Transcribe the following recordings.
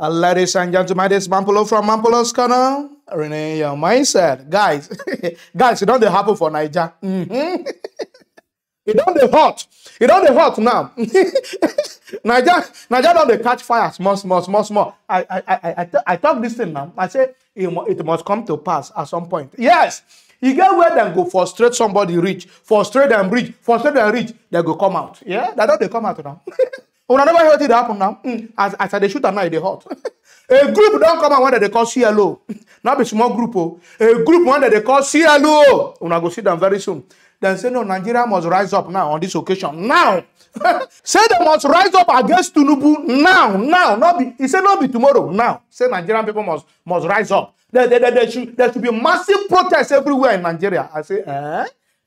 Ladies and gentlemen, this is Mampolo from Mampolo's Corner. Renee your mindset. Guys, guys, it don't happen for Niger. It don't hot. It don't hot now. Niger don't catch fire small. I talk this thing now. I say it must come to pass at some point. Yes. You get where they go frustrate somebody rich, frustrate them rich, they go come out. Yeah, that don't they come out now. When I never heard it happen now. As they shoot at night, they hot. A group don't come out one that they call CLO. Not a small group. Oh. A group one that they call CLO. Una go see them very soon. Then say no, Nigeria must rise up now on this occasion. Now. Say they must rise up against Tinubu now. Not be, he said not be tomorrow. Now. Say Nigerian people must rise up. There should be massive protests everywhere in Nigeria. I say,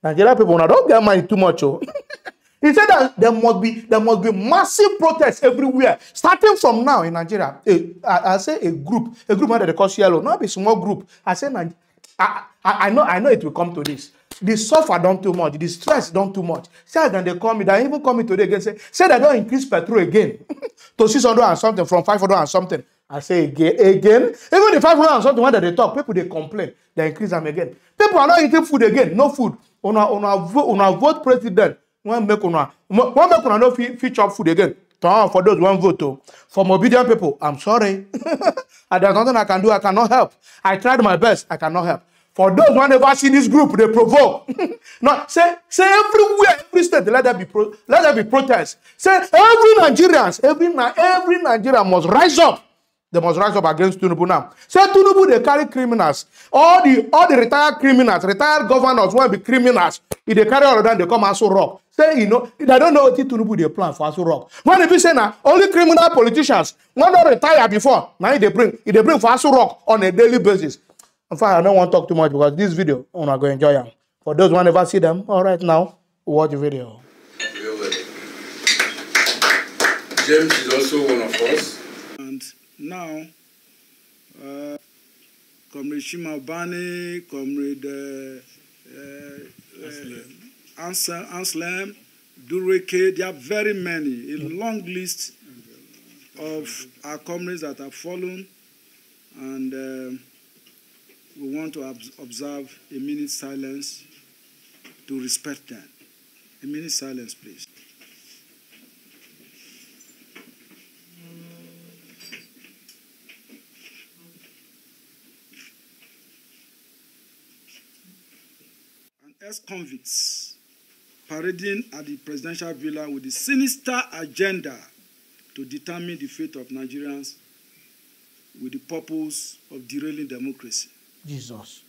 Nigerian people now don't get money too much. Oh. He said that there must be massive protests everywhere, starting from now in Nigeria. I say a group that they call CLO, not a small group. I say I know it will come to this. The suffer don't too much, the stress don't too much. Say then they call me, they even call me today again. Say they don't increase petrol again to 600 and something from 500 and something. I say again. Even the 500 and something when they talk, people they complain, they increase them again. People are not eating food again, no food. Una vote president. One make una no feature food again. For those one vote. For obedient people, I'm sorry. And there's nothing I can do. I cannot help. I tried my best. I cannot help. For those who never see this group, they provoke. No, say everywhere, every state, let there be protest. Say every Nigerian must rise up. They must rise up against Tinubu now. Say Tinubu, they carry criminals. All the retired criminals, retired governors want to be criminals. If they carry all of them, they come Aso Rock. Say, they don't know what Tinubu they plan for Aso Rock. When they be saying now, only criminal politicians, when they retire before, now they bring for Aso Rock on a daily basis. In fact, I don't want to talk too much because this video, I'm not going to enjoy them. For those who never see them, all right, now, watch the video. James is also one of us. And now, Comrade Shima Bani, Comrade Anselm, Dureke, there are very many, a long list of our comrades that have fallen, and we want to observe a minute silence to respect them. A minute silence, please. Ex-convicts parading at the presidential villa with the sinister agenda to determine the fate of Nigerians with the purpose of derailing democracy. Jesus.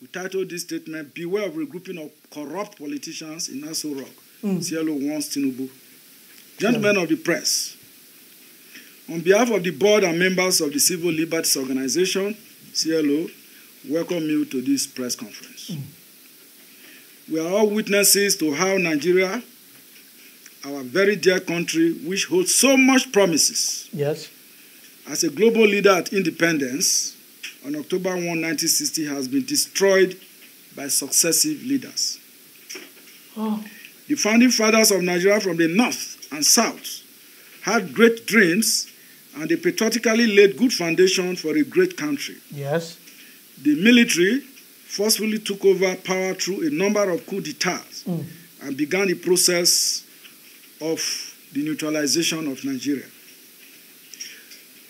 We titled this statement, "Beware of regrouping of corrupt politicians in Aso Rock." CLO warns Tinubu. Gentlemen of the press, on behalf of the board and members of the Civil Liberties Organization, CLO, welcome you to this press conference. We are all witnesses to how Nigeria, our very dear country, which holds so much promises, yes, as a global leader at independence, on October 1, 1960, has been destroyed by successive leaders. Oh. The founding fathers of Nigeria from the north and south had great dreams, and they patriotically laid good foundation for a great country. Yes. The military forcefully took over power through a number of coups d'etats and began the process of the neutralization of Nigeria.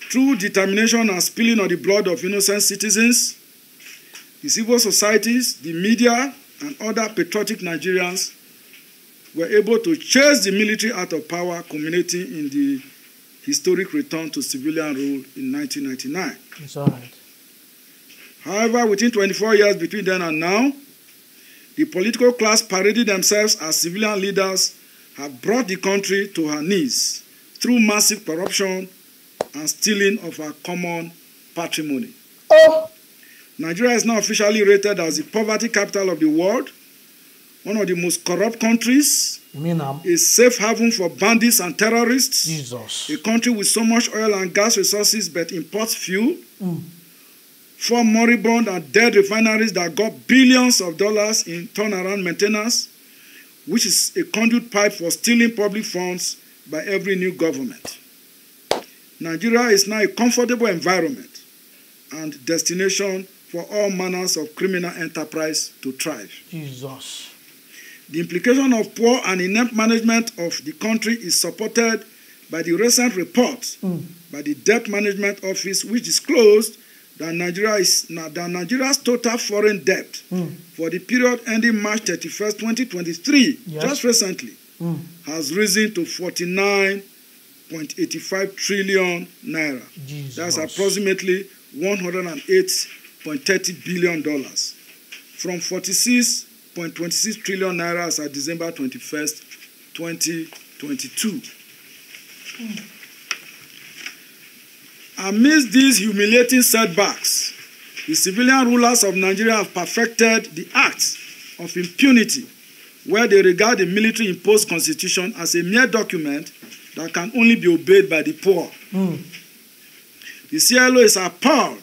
Through determination and spilling of the blood of innocent citizens, the civil societies, the media, and other patriotic Nigerians were able to chase the military out of power, culminating in the historic return to civilian rule in 1999. It's all right. However, within 24 years between then and now, the political class parading themselves as civilian leaders have brought the country to her knees through massive corruption and stealing of our common patrimony. Oh. Nigeria is now officially rated as the poverty capital of the world, one of the most corrupt countries, a safe haven for bandits and terrorists, Jesus. A country with so much oil and gas resources but imports few, 4 moribund and dead refineries that got billions of dollars in turnaround maintenance, which is a conduit pipe for stealing public funds by every new government. Nigeria is now a comfortable environment and destination for all manners of criminal enterprise to thrive. Jesus. The implication of poor and inept management of the country is supported by the recent report by the Debt Management Office, which disclosed that Nigeria's total foreign debt for the period ending March 31st, 2023, just recently, has risen to 49.85 trillion naira. Jesus. That's approximately $108.30 billion from 46.26 trillion naira as at December 21st, 2022. Amidst these humiliating setbacks, the civilian rulers of Nigeria have perfected the act of impunity, where they regard the military-imposed constitution as a mere document that can only be obeyed by the poor. The CLO is appalled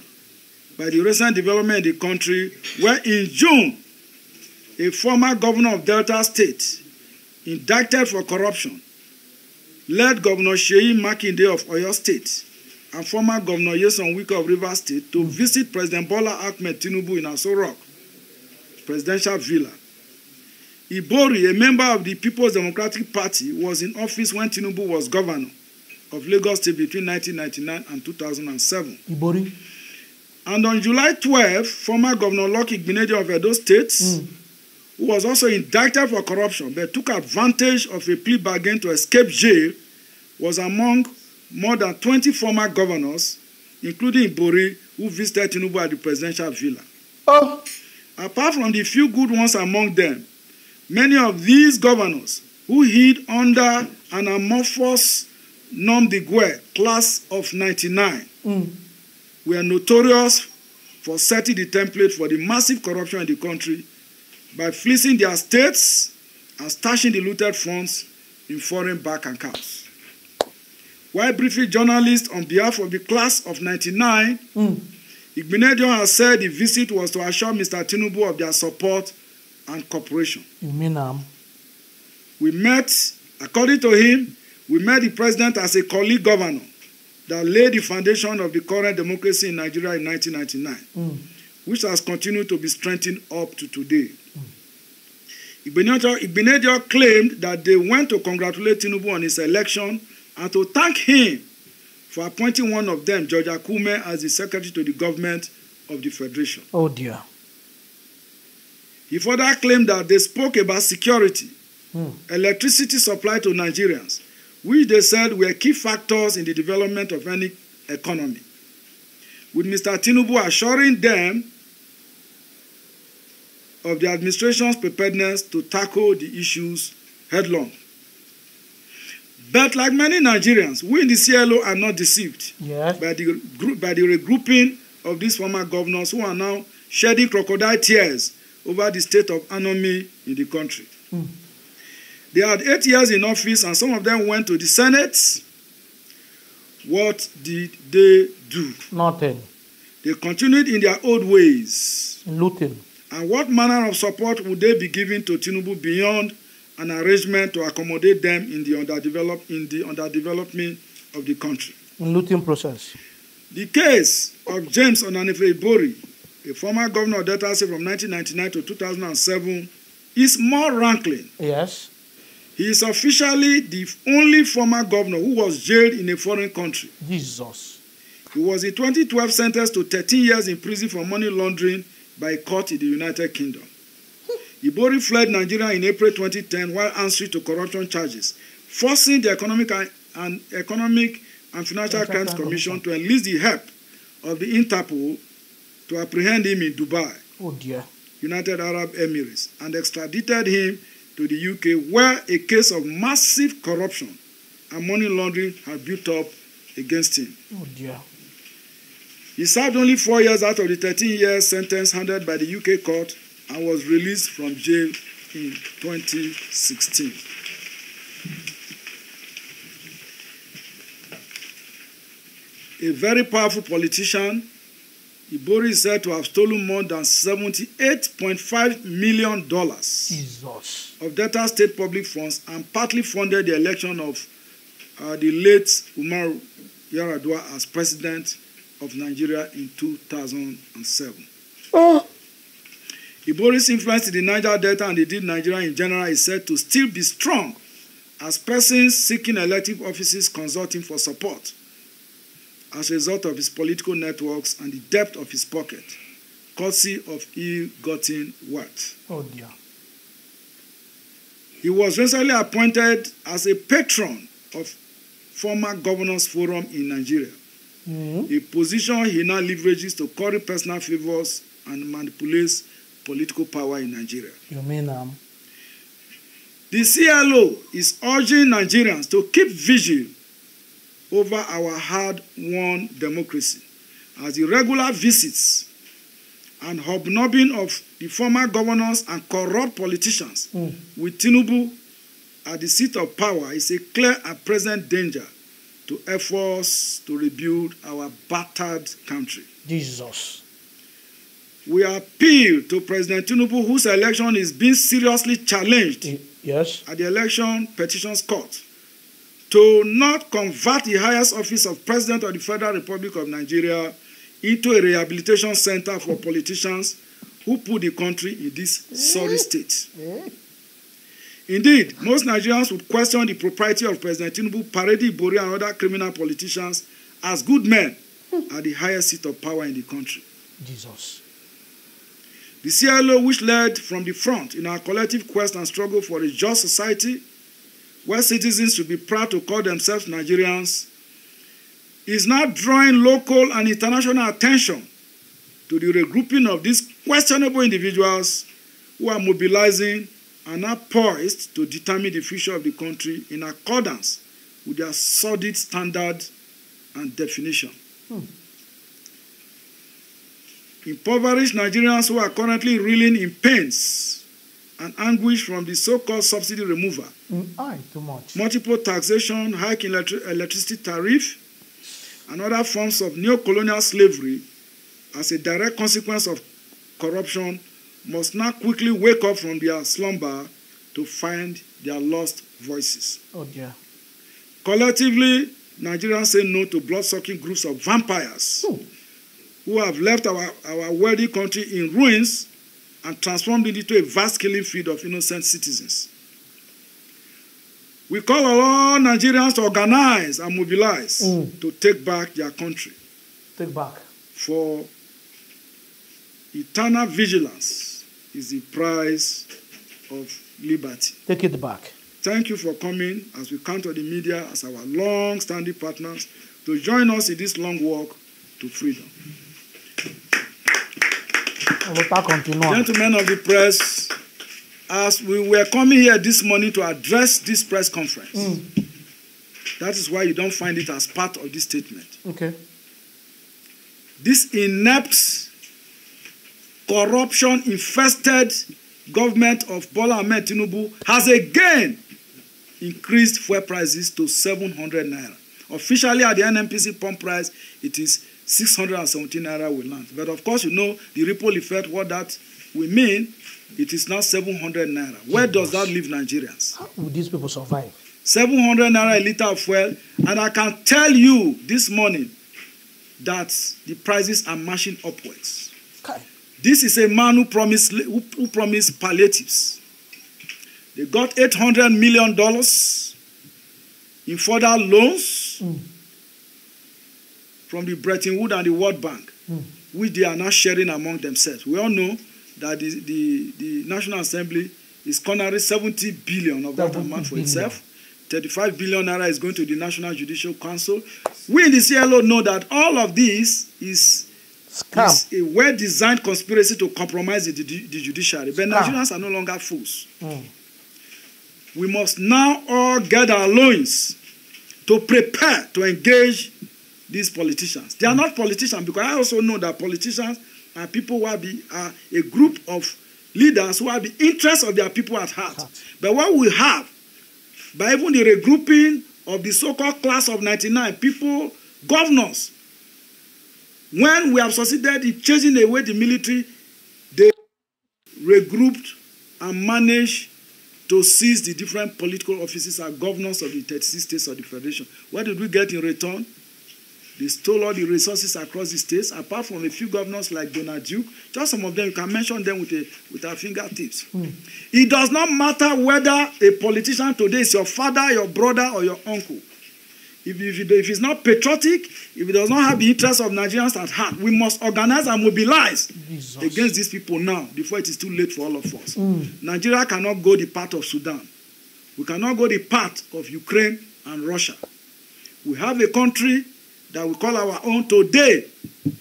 by the recent development in the country, where in June, a former governor of Delta State, indicted for corruption, led Governor Seyi Makinde of Oyo State and former Governor Nyesom Wike of Rivers State to visit President Bola Ahmed Tinubu in Aso Rock presidential villa. Ibori, a member of the People's Democratic Party, was in office when Tinubu was governor of Lagos State between 1999 and 2007. Ibori. And on July 12, former Governor Lucky Igbenedion of Edo State, who was also indicted for corruption but took advantage of a plea bargain to escape jail, was among more than 20 former governors, including Ibori, who visited Tinubu at the presidential villa. Oh. Apart from the few good ones among them, many of these governors who hid under an amorphous nom de guerre class of 99 were notorious for setting the template for the massive corruption in the country by fleecing their states and stashing the looted funds in foreign bank accounts. While briefing journalists on behalf of the class of 99, Igbenedion has said the visit was to assure Mr. Tinubu of their support and cooperation. You mean We met, according to him, we met the president as a colleague governor that laid the foundation of the current democracy in Nigeria in 1999, which has continued to be strengthened up to today. Igbenedion claimed that they went to congratulate Tinubu on his election and to thank him for appointing one of them, George Akume, as the secretary to the government of the Federation. Oh dear. He further claimed that they spoke about security, electricity supply to Nigerians, which they said were key factors in the development of any economy, with Mr. Tinubu assuring them of the administration's preparedness to tackle the issues headlong. But like many Nigerians, we in the CLO are not deceived by the regrouping of these former governors who are now shedding crocodile tears over the state of anomy in the country. They had 8 years in office and some of them went to the Senate. What did they do? Nothing. They continued in their old ways. Looting. And what manner of support would they be giving to Tinubu beyond an arrangement to accommodate them in the underdevelopment of the country? In looting process. The case of James Onanife Ibori, a former governor of Delta State from 1999 to 2007, is more rankling. Yes. He is officially the only former governor who was jailed in a foreign country. Jesus. He was in 2012 sentenced to 13 years in prison for money laundering by a court in the United Kingdom. Ibori fled Nigeria in April 2010 while answering to corruption charges, forcing the Economic and Financial Crimes Commission to enlist the help of the Interpol to apprehend him in Dubai, oh dear, United Arab Emirates, and extradited him to the UK, where a case of massive corruption and money laundering had built up against him. Oh dear. He served only 4 years out of the 13-year sentence handed by the UK court and was released from jail in 2016. A very powerful politician, Ibori is said to have stolen more than $78.5 million Jesus. of Delta State public funds and partly funded the election of the late Umar Yar'Adua as president of Nigeria in 2007. Oh. Ibori's influence in the Niger Delta and indeed Nigeria in general is said to still be strong, as persons seeking elective offices consult him for support as a result of his political networks and the depth of his pocket, courtesy of ill-gotten wealth. Oh dear. He was recently appointed as a patron of former Governors Forum in Nigeria, a position he now leverages to curry personal favors and manipulates political power in Nigeria. You mean The CLO is urging Nigerians to keep vigil over our hard-won democracy, as the regular visits and hobnobbing of the former governors and corrupt politicians with Tinubu at the seat of power is a clear and present danger to efforts to rebuild our battered country. Jesus. We appeal to President Tinubu, whose election is being seriously challenged at the Election Petitions Court, to not convert the highest office of President of the Federal Republic of Nigeria into a rehabilitation center for politicians who put the country in this sorry state. Indeed, most Nigerians would question the propriety of President Tinubu parading Ibori and other criminal politicians as good men at the highest seat of power in the country. Jesus. The CLO, which led from the front in our collective quest and struggle for a just society where citizens should be proud to call themselves Nigerians, is now drawing local and international attention to the regrouping of these questionable individuals who are mobilizing and are poised to determine the future of the country in accordance with their sordid standard and definition. Impoverished Nigerians who are currently reeling in pains and anguish from the so-called subsidy removal, Too much. multiple taxation, hike in electricity tariff, and other forms of neo-colonial slavery as a direct consequence of corruption must now quickly wake up from their slumber to find their lost voices. Oh dear. Collectively, Nigerians say no to blood-sucking groups of vampires who have left our wealthy country in ruins and transformed it into a vast killing field of innocent citizens. We call on all Nigerians to organize and mobilize to take back their country. Take back. For eternal vigilance is the price of liberty. Take it back. Thank you for coming as we count on the media as our long-standing partners to join us in this long walk to freedom. Gentlemen of the press, as we were coming here this morning to address this press conference, that is why you don't find it as part of this statement. Okay. This inept, corruption-infested government of Bola Ahmed Tinubu has again increased fuel prices to 700 naira. Officially, at the NNPC pump price, it is 617 naira will land. But of course, you know the ripple effect, what that will mean. It is now 700 naira. Where does that leave Nigerians? How will these people survive? 700 naira a liter of fuel. And I can tell you this morning that the prices are marching upwards. Okay. This is a man who promised palliatives. They got $800 million in further loans from the Bretton Woods and the World Bank, which they are now sharing among themselves. We all know that the National Assembly is cornering 70 billion of that amount for itself. 35 billion naira is going to the National Judicial Council. We in the CLO know that all of this is a well-designed conspiracy to compromise the judiciary. But Nigerians are no longer fools. We must now all get our loins to prepare to engage these politicians. They are not politicians, because I also know that politicians are people who are a group of leaders who have the interests of their people at heart. But what we have, by even the regrouping of the so-called class of 99 people, governors, when we have succeeded in chasing away the military, they regrouped and managed to seize the different political offices as governors of the 36 states of the Federation. What did we get in return? They stole all the resources across the states, apart from a few governors like Donald Duke. Just some of them, you can mention them with our fingertips. It does not matter whether a politician today is your father, your brother, or your uncle. If he's not patriotic, if he does not have the interests of Nigerians at heart, we must organize and mobilize against these people now, before it is too late for all of us. Nigeria cannot go the path of Sudan. We cannot go the path of Ukraine and Russia. We have a country that we call our own today.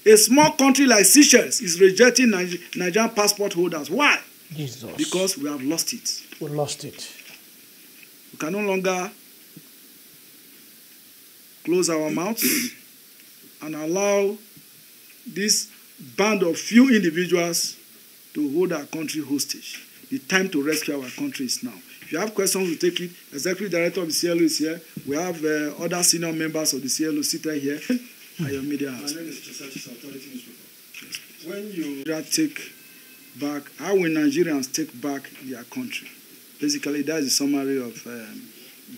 A small country like Seychelles is rejecting Nigerian passport holders. Why? Jesus. Because we have lost it. We lost it. We can no longer close our mouths and allow this band of few individuals to hold our country hostage. The time to rescue our country is now. If you have questions, we'll take it. Executive Director of the CLO is here. We have other senior members of the CLO seated here. And your media house. My name is Chisachi Authority Newspaper. When you take back, how will Nigerians take back their country? Basically, that is a summary of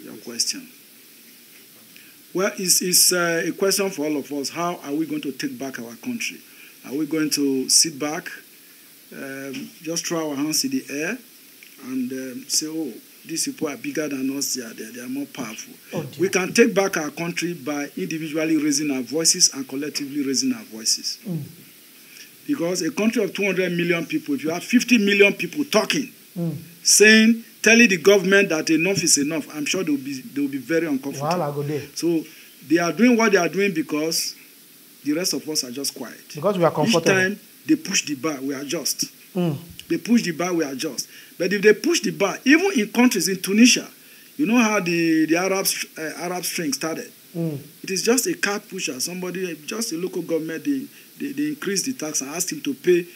your question. Well, it's a question for all of us. How are we going to take back our country? Are we going to sit back, just throw our hands in the air, and say, oh, these people are bigger than us, they are more powerful? Oh, we can take back our country by individually raising our voices and collectively raising our voices. Because a country of 200 million people, if you have 50 million people talking, telling the government that enough is enough, I'm sure they will be very uncomfortable. So they are doing what they are doing because the rest of us are just quiet. Because we are comfortable. Each time they push the bar, we adjust. They push the bar, we adjust. But if they push the bar, even in countries, in Tunisia, you know how the Arab Spring started? It is just a card pusher. Somebody, just a local government, they increased the tax and asked him to pay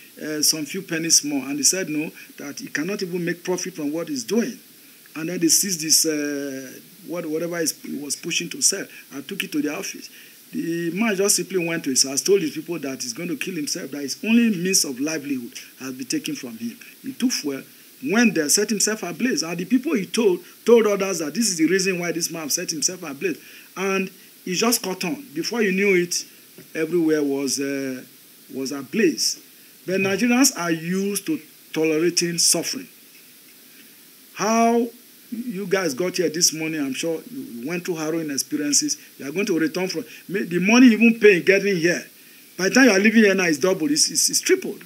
some few pennies more. And they said no, that he cannot even make profit from what he's doing. And then they seized this, whatever he was pushing to sell, and took it to the office. The man just simply went to his house, told his people that he's going to kill himself, that his only means of livelihood has been taken from him. He took fuel, went there, set himself ablaze. And the people he told others that this is the reason why this man set himself ablaze. And he just caught on. Before you knew it, everywhere was ablaze. But Nigerians are used to tolerating suffering. How you guys got here this morning, I'm sure you went through harrowing experiences. You are going to return from the money you even pay getting here. By the time you are living here now, it's doubled, it's tripled.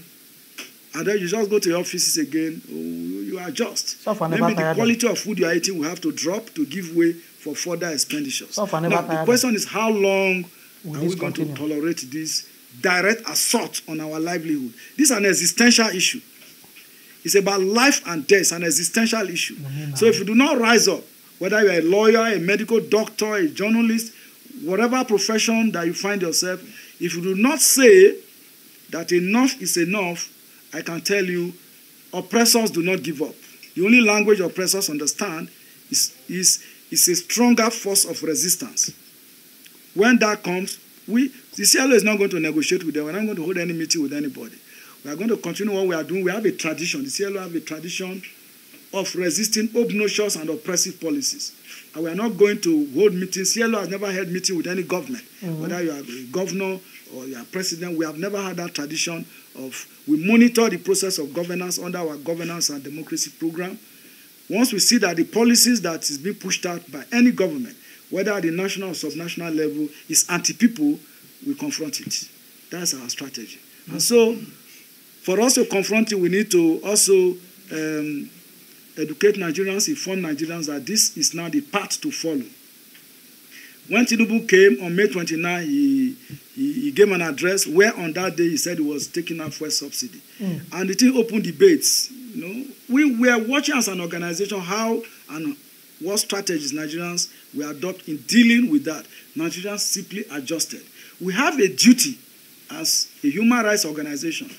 And then you just go to your offices again, you adjust. Maybe the quality of food you are eating will have to drop to give way for further expenditures. Now, the question is, how long are we going to tolerate this direct assault on our livelihood? This is an existential issue. It's about life and death. It's an existential issue. So if you do not rise up, whether you're a lawyer, a medical doctor, a journalist, whatever profession that you find yourself, if you do not say that enough is enough, I can tell you, oppressors do not give up. The only language oppressors understand is a stronger force of resistance. When that comes, the CLO is not going to negotiate with them. We're not going to hold any meeting with anybody. We are going to continue what we are doing. We have a tradition. The CLO have a tradition of resisting obnoxious and oppressive policies. And we are not going to hold meetings. CLO has never held meeting with any government. Whether you are a governor or you are president, we have never had that tradition of, we monitor the process of governance under our governance and democracy program. Once we see that the policies that is being pushed out by any government, whether at the national or subnational level, is anti-people, we confront it. That's our strategy. And so, for us to confront it, we need to also educate Nigerians, inform Nigerians that this is now the path to follow. When Tinubu came on May 29, he gave an address where on that day he said he was taking up fuel subsidy. And the thing opened debates. You know, we were watching as an organization how and what strategies Nigerians will adopt in dealing with that. Nigerians simply adjusted. We have a duty as a human rights organization.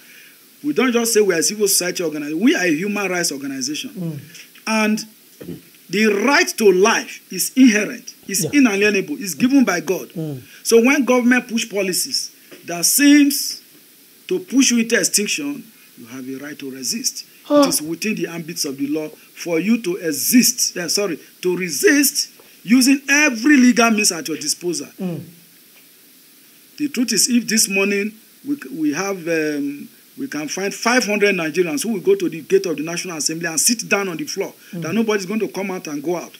We don't just say we are a civil society organization. We are a human rights organization. And the right to life is inherent, is inalienable, is given by God. So when government push policies that seems to push you into extinction, you have a right to resist. It is within the ambits of the law for you to to resist using every legal means at your disposal. The truth is, if this morning we can find 500 Nigerians who will go to the gate of the National Assembly and sit down on the floor, that nobody's going to come out and go out.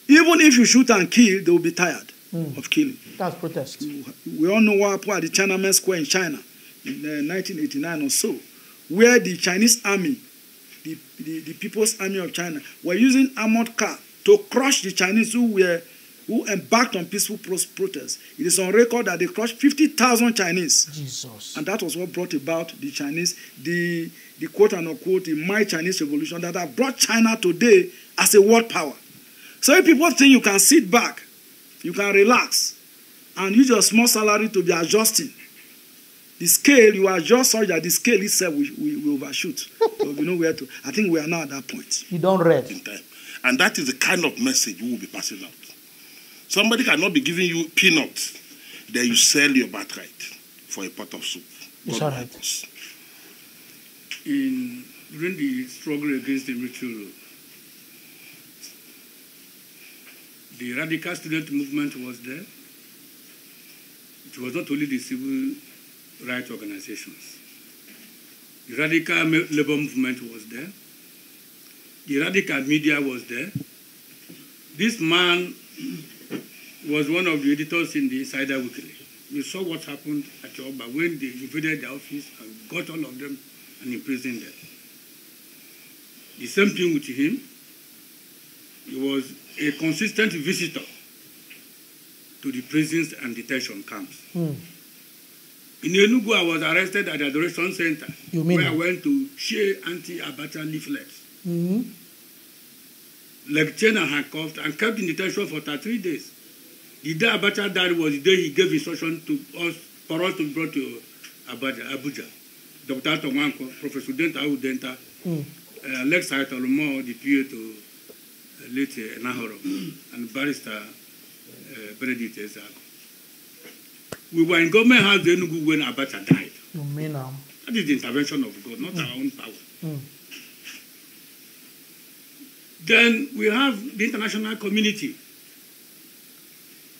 Even if you shoot and kill, they will be tired of killing. That's protest. We all know what happened at the Tiananmen Square in China in 1989 or so, where the Chinese army, the People's Army of China, were using armored cars to crush the Chinese who embarked on peaceful protests. It is on record that they crushed 50,000 Chinese. Jesus. And that was what brought about the Chinese, the quote and unquote, the My Chinese Revolution that have brought China today as a world power. So if people think you can sit back, you can relax, and use your small salary to be adjusting, the scale, you adjust such that the scale itself will overshoot. So we know where to. I think we are now at that point. You don't read. In time. And that is the kind of message we will be passing out. Somebody cannot be giving you peanuts, then you sell your birthright for a pot of soup. It's all right. During the struggle against the military rule, the radical student movement was there. It was not only the civil rights organizations. The radical labor movement was there. The radical media was there. This man was one of the editors in the Insider Weekly. We saw what happened at Yoruba when they invaded the office and got all of them and imprisoned them. The same thing with him. He was a consistent visitor to the prisons and detention camps. In Enugu, I was arrested at the Adoration Center, where I went to share anti-Abacha leaflets. Lectured and handcuffed and kept in detention for 33 days. The day Abacha died was the day he gave instruction to us for us to be brought to Abuja. Dr. Tomanko, Professor Denta Udenta, Alex Haitalomo, the PA to late Nahoro, and Barrister Benedict Ezago. We were in government house in Enugu when Abacha died. You mean now? That is the intervention of God, not our own power. Then we have the international community.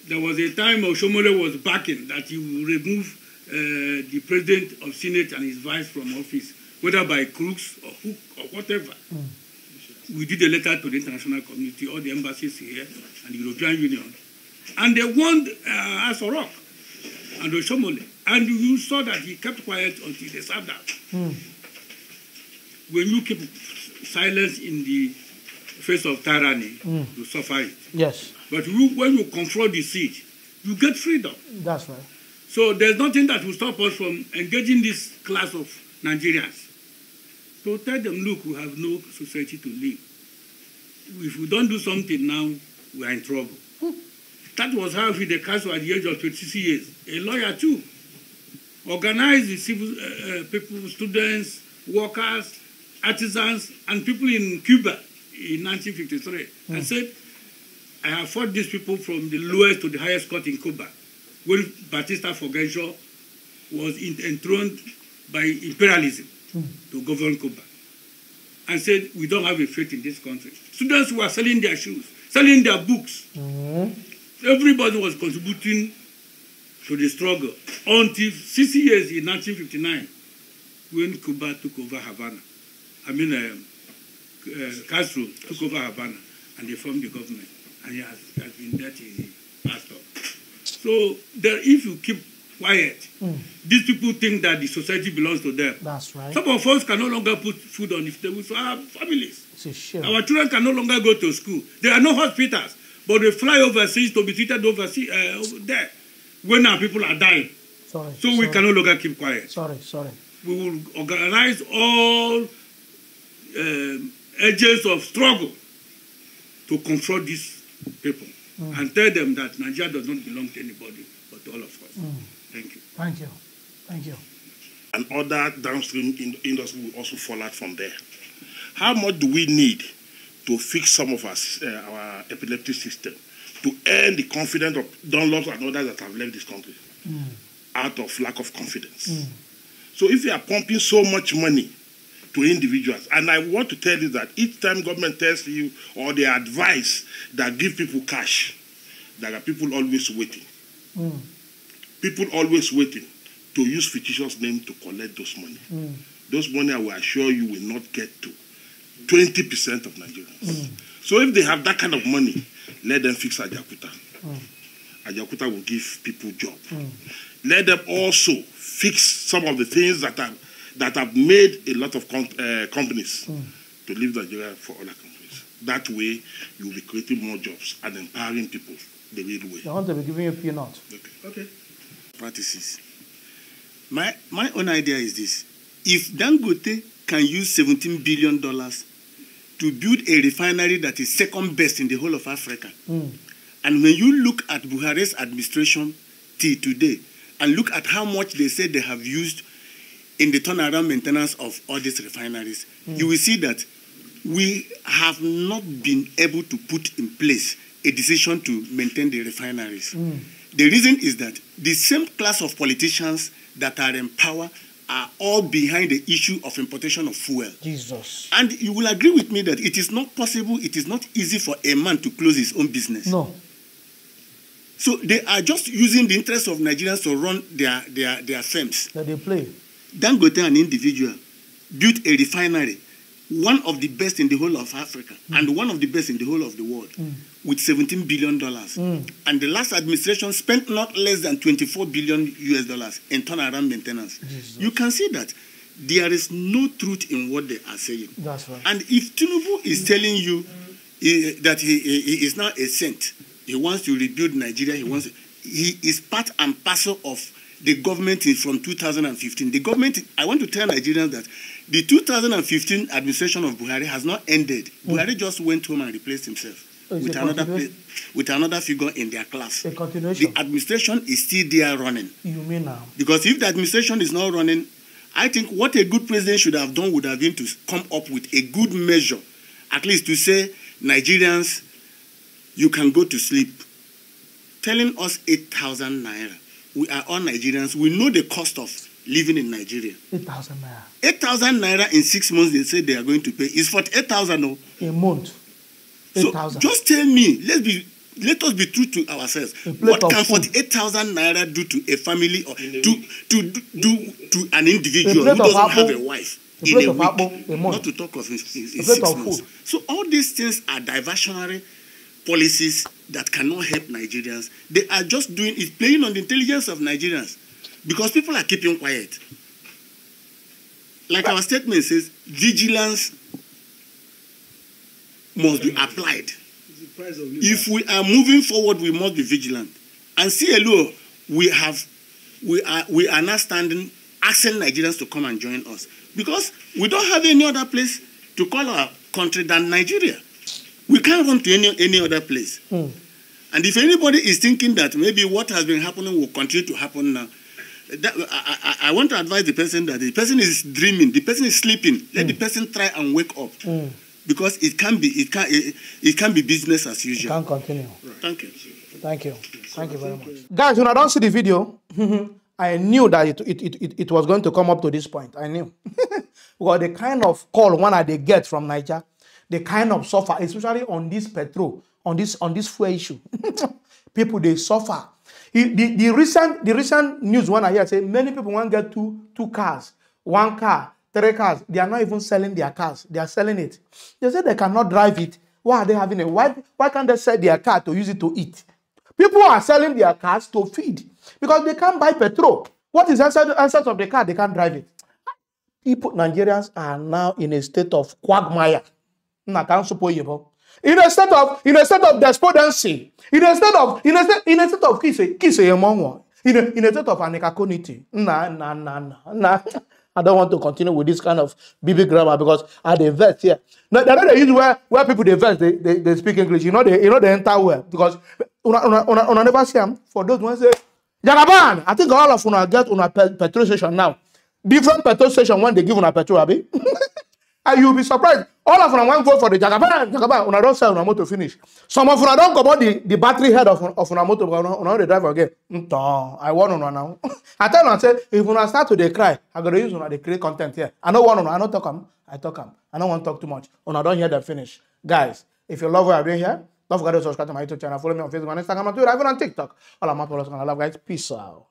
There was a time Oshomole was backing that he would remove the president of Senate and his vice from office, whether by crooks or hook or whatever. We did a letter to the international community, all the embassies here, and the European Union. And they warned Asorok and Oshomole. And you saw that he kept quiet until they served out. When you keep silence in the face of tyranny, you suffer it. Yes. But when you confront the siege, you get freedom. That's right. So there's nothing that will stop us from engaging this class of Nigerians. So tell them, look, we have no society to live. If we don't do something now, we are in trouble. That was how Fidel Castro at the age of 26 years, a lawyer too, organized the civil people, students, workers, artisans, and people in Cuba in 1953, and said, I have fought these people from the lowest to the highest court in Cuba, when Batista Fulgencio was enthroned by imperialism to govern Cuba, and said, we don't have a faith in this country. Students were selling their shoes, selling their books. Everybody was contributing to the struggle until 60 years in 1959, when Cuba took over Havana. Castro took over Havana, and they formed the government. And he has been there till he passed off. So if you keep quiet, these people think that the society belongs to them. That's right. Some of us can no longer put food on the table for our families. It's a shame. Our children can no longer go to school. There are no hospitals, but they fly overseas to be treated overseas over there when our people are dying. Sorry. So we can no longer keep quiet. Sorry. We will organize all agents of struggle to confront these people and tell them that Nigeria does not belong to anybody but to all of us. Thank you. Thank you. And other downstream industry will also fall out from there. How much do we need to fix some of our epileptic system to earn the confidence of Dunlops and others that have left this country out of lack of confidence? So if you are pumping so much money to individuals, and I want to tell you that each time government tells you or they advise that give people cash, there are people always waiting. people always waiting to use fictitious name to collect those money. Those money, I will assure you, will not get to 20% of Nigerians. So if they have that kind of money, let them fix Ajakuta. Ajakuta will give people job. Let them also fix some of the things that have made a lot of companies to leave Nigeria for other countries. That way, you will be creating more jobs and empowering people the real way. They want to be giving you peanuts. Okay. Practices. My own idea is this. If Dangote can use $17 billion to build a refinery that is second best in the whole of Africa, and when you look at Buhari's administration till today, and look at how much they say they have used in the turnaround maintenance of all these refineries, you will see that we have not been able to put in place a decision to maintain the refineries. The reason is that the same class of politicians that are in power are all behind the issue of importation of fuel. Jesus. And you will agree with me that it is not possible, it is not easy for a man to close his own business. No. So they are just using the interest of Nigerians to run their firms. That they play. Dangote, an individual, built a refinery, one of the best in the whole of Africa, and one of the best in the whole of the world, with $17 billion. And the last administration spent not less than $24 billion in turnaround maintenance. Jesus. You can see that there is no truth in what they are saying. That's right. And if Tinubu is telling you that he is now a saint, he wants to rebuild Nigeria, he is part and parcel of the government from 2015. The government, I want to tell Nigerians that the 2015 administration of Buhari has not ended. Buhari just went home and replaced himself with another figure in their class. A continuation. The administration is still there running. You mean now? Because if the administration is not running, I think what a good president should have done would have been to come up with a good measure, at least to say, Nigerians, you can go to sleep. Telling us 8,000 naira. We are all Nigerians. We know the cost of living in Nigeria. 8,000 naira. 8,000 naira in 6 months, they say they are going to pay. It's for 8,000. No? A month. 8,000. So just tell me, let us be true to ourselves. What can 48,000 naira do to a family or to an individual who doesn't have a wife in a week? Not to talk of in 6 months. So all these things are diversionary policies that cannot help Nigerians. They are just doing it, playing on the intelligence of Nigerians, because people are keeping quiet. Like our statement says, vigilance must be applied. If we are moving forward, we must be vigilant. And CLO, we are now standing, asking Nigerians to come and join us, because we don't have any other place to call our country than Nigeria. We can't run to any other place. And if anybody is thinking that maybe what has been happening will continue to happen now, I want to advise the person that the person is dreaming, the person is sleeping. Let the person try and wake up, because it can be business as usual. It can continue. Right. Thank you. Thank you. Thank you very much, guys. When I don't see the video, I knew that it was going to come up to this point. I knew. Because the kind of call one they get from Niger, the kind of suffer, especially on this petrol, on this fuel issue. People, they suffer. The recent news when I hear say many people want to get two cars, 1 car, 3 cars. They are not even selling their cars. They are selling it. They say they cannot drive it. Why are they having it? Why can't they sell their car to use it to eat? People are selling their cars to feed because they can't buy petrol. What is the essence of the car? They can't drive it. People, Nigerians are now in a state of quagmire. In a state of despondency, in a state of in a state of anekakonity. Nah. I don't want to continue with this kind of BB grammar because I the verse here. Now they use where people they verse they speak English. You know they enter well because una never see them. For those ones say Jagaban, I think all of una get una petrol station now. Different petrol station when they give una petrol, abi. And you'll be surprised. All of them want to go for the Jagaban. Una don't sell una motor finish. Some of una don't go about the battery head of una motor because una the driver again. I want una now. I tell una say if una start to dey cry, I gotta use una dey create content here. I don't want una. I don't talk am. I talk am. I don't want to talk too much. Una don't hear the finish. Guys, if you love what I'm doing here, don't forget to subscribe to my YouTube channel. Follow me on Facebook and Instagram and Twitter. Even on TikTok. All of my followers gonna love, guys. Peace out.